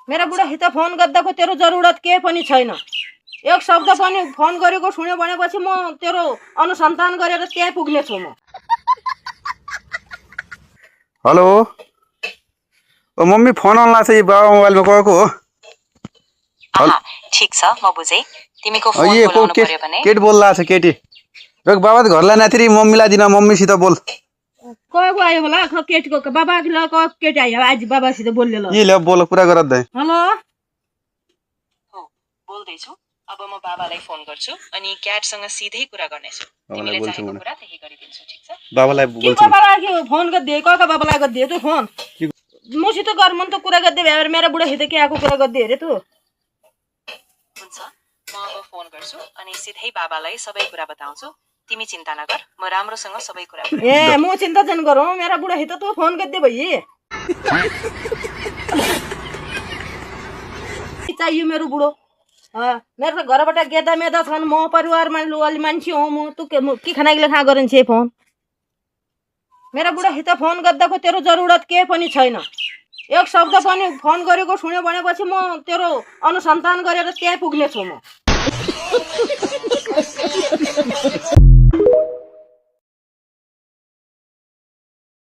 मेरा बुढा हित फोन गर्दाको तेरो जरुरत के पनि छैन। एक शब्द पनि फोन गरेको सुन्यो भनेपछि म तेरो अनुसन्धान गरेर त्यहाँ पुग्ने छु म। हेलो ओ मम्मी फोन अनला छ बाबा मोबाइलमा गएको हो। आहा ठीक छ म बुझे तिमीको फोन ये को बोलाउनु पर्यो भने केट बोल्ला छ केटी रक बाबा त घरलाई नाथिरी मम्मीलाई दिन मम्मीसित बोल को आयो होला केटीको बाबा केटी आयो आज बाबासित बोल्यो ल। यी ल बोल कुरा गर दे। हेलो हो बोल्दै छु। अब म बाबालाई फोन गर्छु अनि क्याटसँग सिधै कुरा गर्नेछु। तिमीले चाहेको कुरा त्यही गरिदिन्छु ठीक छ। बाबालाई के बोल्छु बाबालाई फोन गर्दै काका बाबालाई गर्दै तू फोन मसित गर मन त कुरा गर्दै भ्याएर मेरा बुढा हित के आको कुरा गर्दै अरे तू। हुन्छ म अब फोन गर्छु अनि सिधै बाबालाई सबै कुरा बताउँछु। तिमी चिन्ता नगर म राम्रोसँग सबै कुरा ए म चिन्ता जन गरौँ मेरा बुढा हित तू फोन गर्दै भई चाहियो मेरो बुढो। मेरो घरबाट गेदा मेदा छन् म परिवारमा अलि मान्छे हो म तू के खानाको खा गरिन्छ फोन। मेरा बुढा हित फोन गर्दाको तेरो जरुरत के पनि छैन। एक शब्द पनि फोन गरेको सुन्यो भनेपछि म तेरो अनुसन्धान गरेर त्यहाँ पुग्ने छु म।